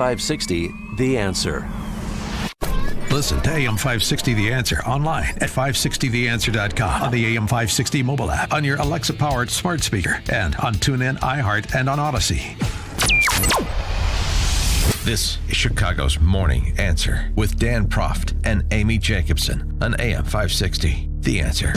560, The Answer. Listen to AM 560 The Answer online at 560theanswer.com, on the AM 560 mobile app, on your Alexa-powered smart speaker, and on TuneIn, iHeart, and on Odyssey. This is Chicago's Morning Answer with Dan Proft and Amy Jacobson on AM 560 The Answer.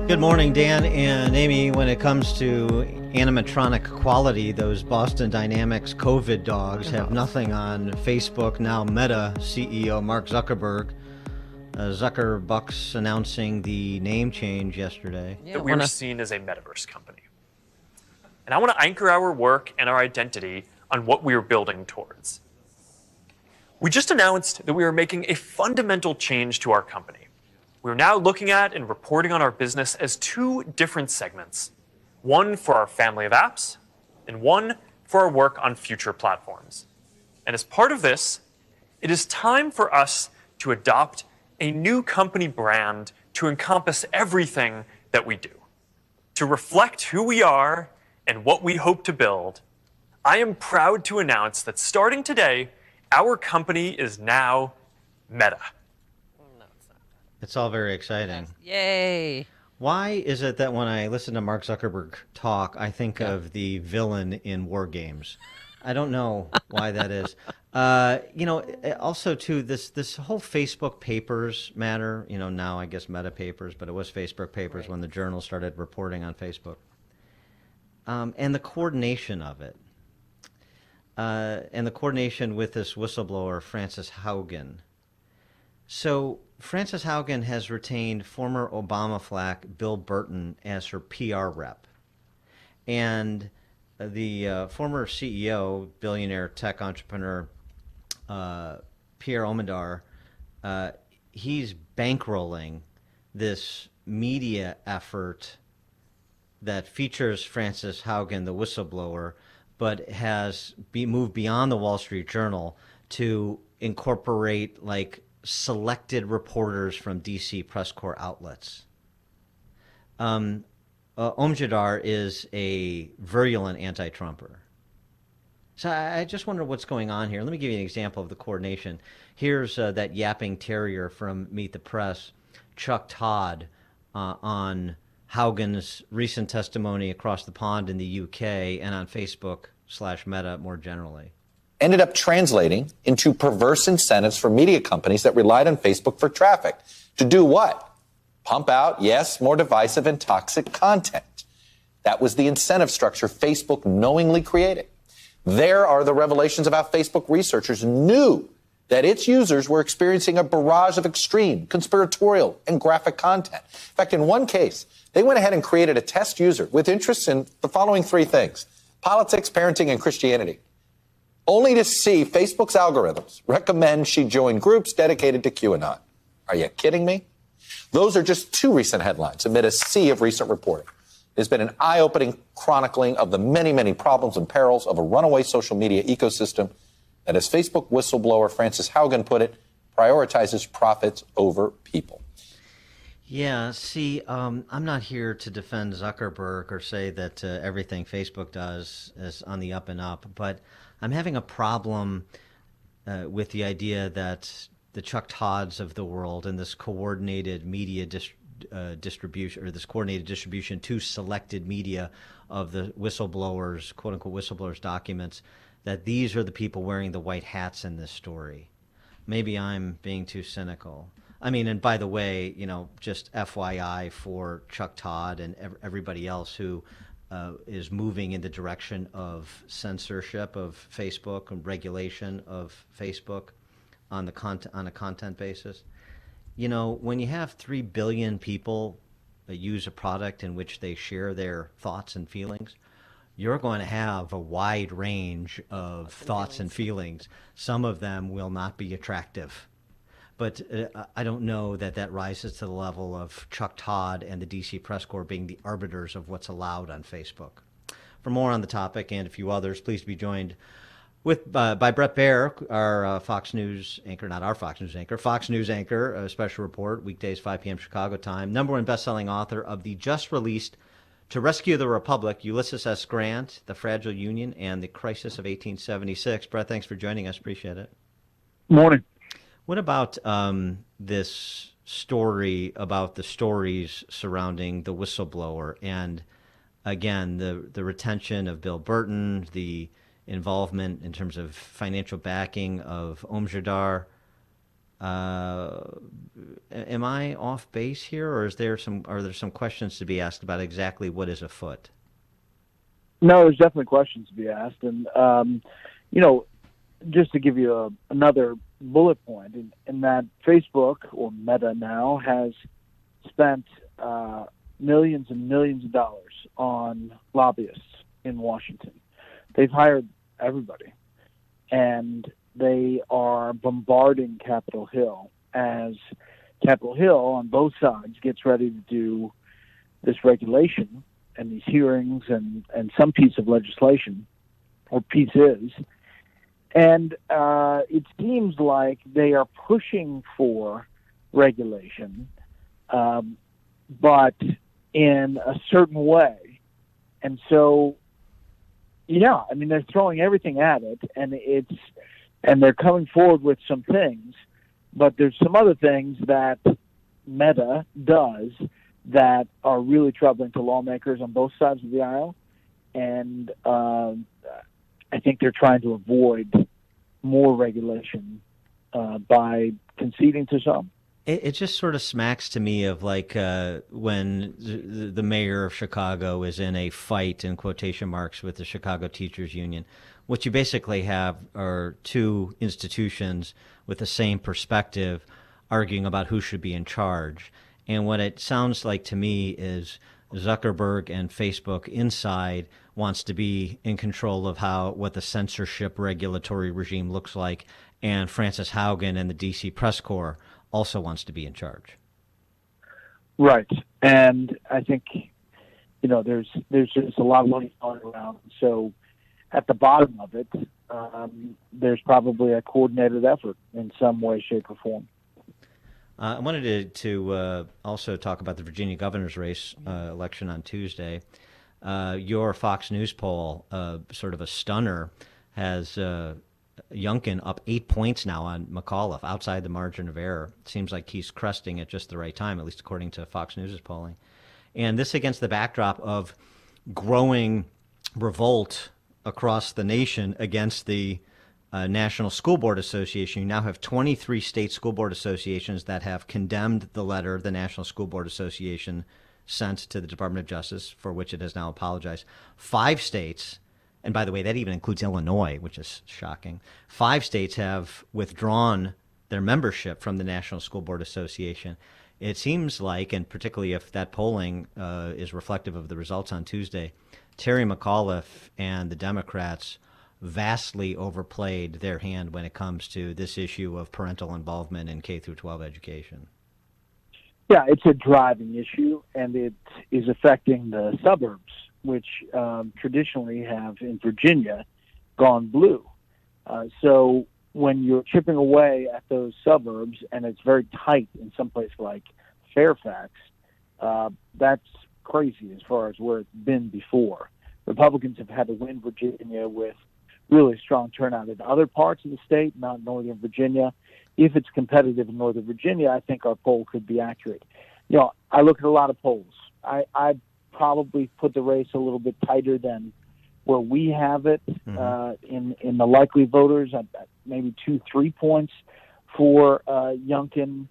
Good morning, Dan and Amy. When it comes to animatronic quality, those Boston Dynamics COVID dogs have nothing on Facebook. Now Meta CEO Mark Zuckerberg, Zuckerbucks announcing the name change yesterday. That we're seen as a metaverse company. And I want to anchor our work and our identity on what we are building towards. We just announced that we are making a fundamental change to our company. We're now looking at and reporting on our business as two different segments. One for our family of apps, and one for our work on future platforms. And as part of this, it is time for us to adopt a new company brand to encompass everything that we do. To reflect who we are and what we hope to build, I am proud to announce that starting today, our company is now Meta. It's all very exciting. Yay. Why is it that when I listen to Mark Zuckerberg talk, I think of the villain in War Games? I don't know why that is. Also, too, this whole Facebook Papers matter, now I guess Meta Papers, but it was Facebook Papers when the journal started reporting on Facebook. And the coordination of it. And the coordination with this whistleblower, Frances Haugen. So Frances Haugen has retained former Obama flack Bill Burton as her PR rep. And the former CEO, billionaire tech entrepreneur, Pierre Omidyar, he's bankrolling this media effort that features Frances Haugen, the whistleblower, but has moved beyond the Wall Street Journal to incorporate selected reporters from DC press corps outlets. Omidyar is a virulent anti-Trumper. So I just wonder what's going on here. Let me give you an example of the coordination. Here's that yapping terrier from Meet the Press, Chuck Todd, on Haugen's recent testimony across the pond in the UK and on Facebook/Meta more generally. Ended up translating into perverse incentives for media companies that relied on Facebook for traffic. To do what? Pump out, yes, more divisive and toxic content. That was the incentive structure Facebook knowingly created. There are the revelations of how Facebook researchers knew that its users were experiencing a barrage of extreme, conspiratorial, and graphic content. In fact, in one case, they went ahead and created a test user with interests in the following three things: politics, parenting, and Christianity, only to see Facebook's algorithms recommend she join groups dedicated to QAnon. Are you kidding me? Those are just two recent headlines amid a sea of recent reporting. There's been an eye-opening chronicling of the many, many problems and perils of a runaway social media ecosystem that, as Facebook whistleblower Frances Haugen put it, prioritizes profits over people. Yeah, see, I'm not here to defend Zuckerberg or say that everything Facebook does is on the up and up, but I'm having a problem with the idea that the Chuck Todds of the world and this coordinated media distribution, or this coordinated distribution to selected media of the whistleblowers, quote unquote whistleblowers documents, that these are the people wearing the white hats in this story. Maybe I'm being too cynical. I mean, and by the way, just FYI for Chuck Todd and everybody else who is moving in the direction of censorship of Facebook and regulation of Facebook on a content basis. When you have 3 billion people use a product in which they share their thoughts and feelings, you're going to have a wide range of thoughts and feelings. Some of them will not be attractive. But I don't know that rises to the level of Chuck Todd and the DC Press Corps being the arbiters of what's allowed on Facebook. For more on the topic and a few others, please be joined By Bret Baier, our Fox News anchor, not our Fox News anchor, a special report, weekdays 5 p.m. Chicago time. Number one best-selling author of the just-released To Rescue the Republic, Ulysses S. Grant, The Fragile Union, and the Crisis of 1876. Bret, thanks for joining us. Appreciate it. Morning. What about this story about the stories surrounding the whistleblower and, again, the retention of Bill Burton, the involvement in terms of financial backing of Omjadar? Am I off base here, or are there some questions to be asked about exactly what is afoot? No, there's definitely questions to be asked, and just to give you another bullet point, in that Facebook, or Meta now, has spent millions and millions of dollars on lobbyists in Washington. They've hired everybody, and they are bombarding Capitol Hill as Capitol Hill on both sides gets ready to do this regulation and these hearings and some piece of legislation, or pieces. And it seems like they are pushing for regulation, but in a certain way. And so, yeah, I mean, they're throwing everything at it, and they're coming forward with some things, but there's some other things that Meta does that are really troubling to lawmakers on both sides of the aisle, and I think they're trying to avoid more regulation by conceding to some. It just sort of smacks to me of like when the mayor of Chicago is in a fight, in quotation marks, with the Chicago Teachers Union. What you basically have are two institutions with the same perspective arguing about who should be in charge. And what it sounds like to me is Zuckerberg and Facebook inside wants to be in control of what the censorship regulatory regime looks like, and Frances Haugen and the DC Press Corps also wants to be in charge. Right. And I think, there's just a lot of money going around. So at the bottom of it, there's probably a coordinated effort in some way, shape, or form. I wanted to also talk about the Virginia governor's race election on Tuesday. Your Fox News poll, sort of a stunner, has Youngkin up 8 points now on McAuliffe, outside the margin of error. It seems like he's cresting at just the right time, at least according to Fox News' polling. And this against the backdrop of growing revolt across the nation against the National School Board Association. You now have 23 state school board associations that have condemned the letter the National School Board Association sent to the Department of Justice, for which it has now apologized. 5 states, and by the way, that even includes Illinois, which is shocking. 5 states have withdrawn their membership from the National School Board Association. It seems like, and particularly if that polling is reflective of the results on Tuesday, Terry McAuliffe and the Democrats vastly overplayed their hand when it comes to this issue of parental involvement in K through 12 education. Yeah, it's a driving issue, and it is affecting the suburbs, which traditionally have, in Virginia, gone blue. So when you're chipping away at those suburbs, and it's very tight in some place like Fairfax, that's crazy as far as where it's been before. Republicans have had to win Virginia with really strong turnout in other parts of the state, not Northern Virginia. If it's competitive in Northern Virginia, I think our poll could be accurate. I look at a lot of polls. I probably put the race a little bit tighter than where we have it in the likely voters, maybe 2-3 points for Youngkin.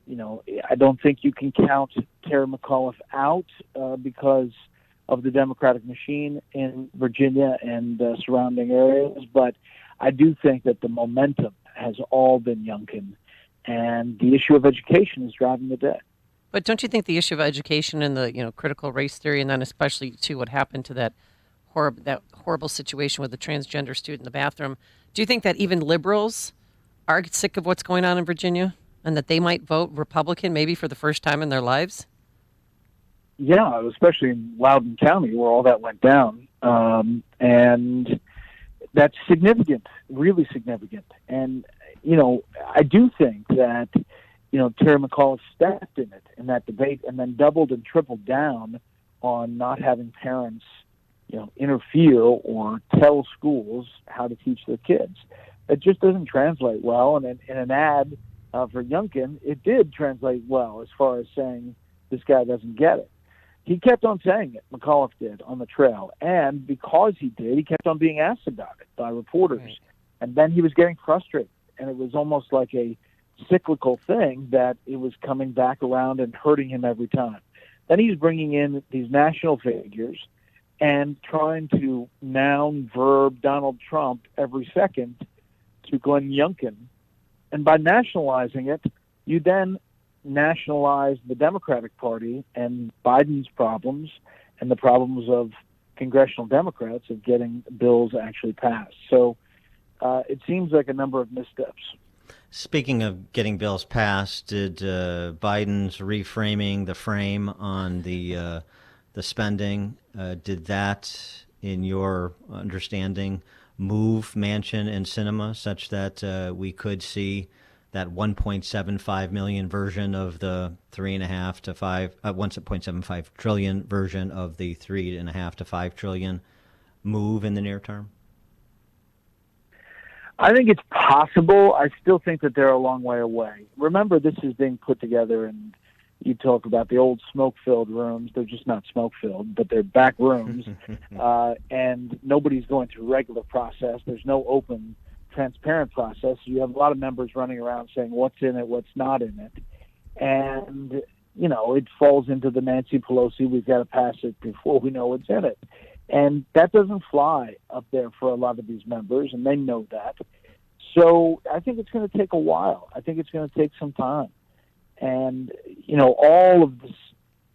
I don't think you can count Terry McAuliffe out because of the Democratic machine in Virginia and surrounding areas, but I do think that the momentum has all been Youngkin, and the issue of education is driving the day. But don't you think the issue of education and the critical race theory, and then especially to what happened to that horrible situation with the transgender student in the bathroom, do you think that even liberals are sick of what's going on in Virginia and that they might vote Republican maybe for the first time in their lives? Yeah, especially in Loudoun County where all that went down. And that's significant, really significant. And, I do think that, Terry McAuliffe stepped in it, in that debate, and then doubled and tripled down on not having parents, interfere or tell schools how to teach their kids. It just doesn't translate well. And in an ad for Youngkin, it did translate well as far as saying this guy doesn't get it. He kept on saying it, McAuliffe did, on the trail. And because he did, he kept on being asked about it by reporters. Right. And then he was getting frustrated. And it was almost like a cyclical thing that it was coming back around and hurting him every time. Then he's bringing in these national figures and trying to noun verb Donald Trump every second to Glenn Youngkin. And by nationalizing it, you then nationalize the Democratic Party and Biden's problems and the problems of congressional Democrats of getting bills actually passed. So it seems like a number of missteps. Speaking of getting bills passed, did Biden's reframing the frame on the spending, did that, in your understanding, move Manchin and Sinema such that we could see that 1.75 million version of the 3.5 to 5, 1.75 trillion version of the 3.5 to 5 trillion move in the near term? I think it's possible. I still think that they're a long way away. Remember, this is being put together, and you talk about the old smoke-filled rooms. They're just not smoke-filled, but they're back rooms, and nobody's going through regular process. There's no open, transparent process. You have a lot of members running around saying what's in it, what's not in it. And, it falls into the Nancy Pelosi, we've got to pass it before we know what's in it. And that doesn't fly up there for a lot of these members, and they know that. So I think it's going to take a while. I think it's going to take some time. And, all of this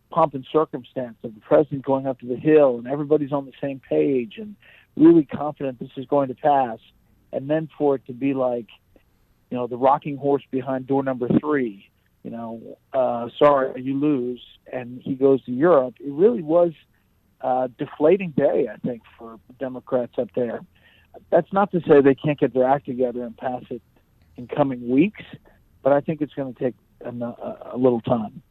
pomp and circumstance of the president going up to the Hill and everybody's on the same page and really confident this is going to pass, and then for it to be like, the rocking horse behind door number 3, sorry, you lose, and he goes to Europe, it really was deflating day, I think, for Democrats up there. That's not to say they can't get their act together and pass it in coming weeks, but I think it's going to take a little time.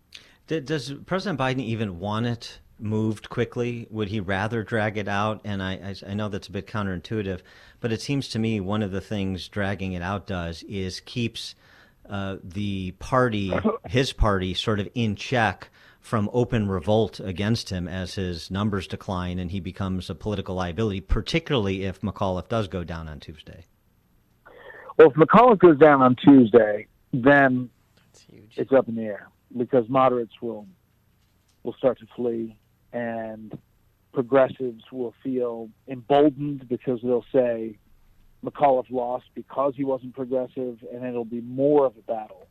Does President Biden even want it moved quickly? Would he rather drag it out? And I know that's a bit counterintuitive, but it seems to me one of the things dragging it out does is keeps the party, his party, sort of in check from open revolt against him as his numbers decline and he becomes a political liability, particularly if McAuliffe does go down on Tuesday. Well, if McAuliffe goes down on Tuesday, then it's up in the air because moderates will start to flee and progressives will feel emboldened because they'll say McAuliffe lost because he wasn't progressive, and it'll be more of a battle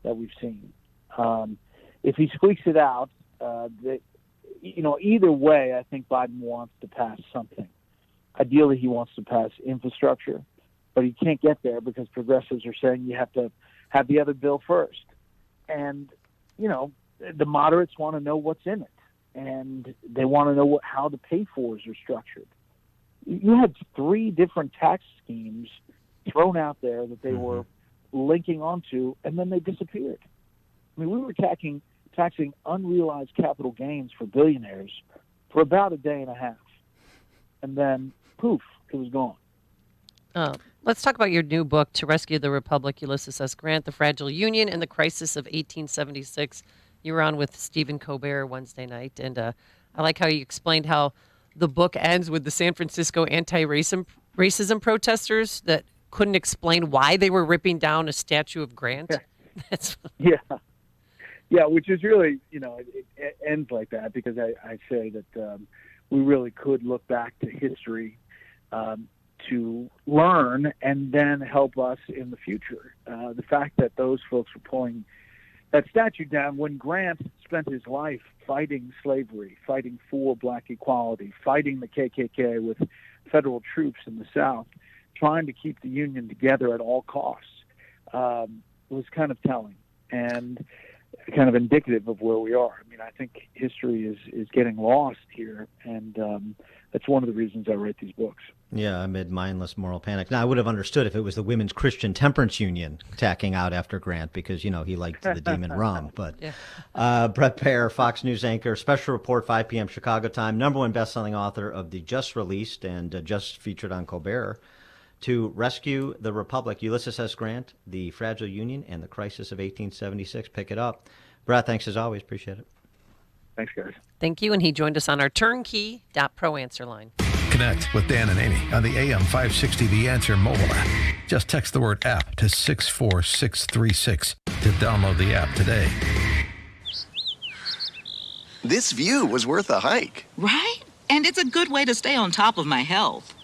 that we've seen. If he squeaks it out, either way, I think Biden wants to pass something. Ideally, he wants to pass infrastructure, but he can't get there because progressives are saying you have to have the other bill first. And, the moderates want to know what's in it, and they want to know how the pay-fors are structured. You had 3 different tax schemes thrown out there that they were linking onto, and then they disappeared. I mean, we were taxing unrealized capital gains for billionaires for about a day and a half. And then, poof, it was gone. Let's talk about your new book, To Rescue the Republic, Ulysses S. Grant, The Fragile Union and the Crisis of 1876. You were on with Stephen Colbert Wednesday night, and I like how you explained how the book ends with the San Francisco anti-racism protesters that couldn't explain why they were ripping down a statue of Grant. Yeah. Yeah, which is really, it ends like that because I say that we really could look back to history to learn and then help us in the future. The fact that those folks were pulling that statue down when Grant spent his life fighting slavery, fighting for black equality, fighting the KKK with federal troops in the South, trying to keep the Union together at all costs, was kind of telling. And kind of indicative of where we are. I mean, I think history is getting lost here, and that's one of the reasons I write these books. Yeah, amid mindless moral panic. Now, I would have understood if it was the Women's Christian Temperance Union tacking out after Grant because, he liked the demon rum. But Bret Baier, Fox News anchor, special report, 5 p.m. Chicago time, #1 best-selling author of the just released and just featured on Colbert, To Rescue the Republic, Ulysses S. Grant, The Fragile Union, and the Crisis of 1876. Pick it up. Bret, thanks as always. Appreciate it. Thanks, guys. Thank you. And he joined us on our turnkey.pro answer line. Connect with Dan and Amy on the AM 560 The Answer mobile app. Just text the word app to 64636 to download the app today. This view was worth a hike. Right? And it's a good way to stay on top of my health.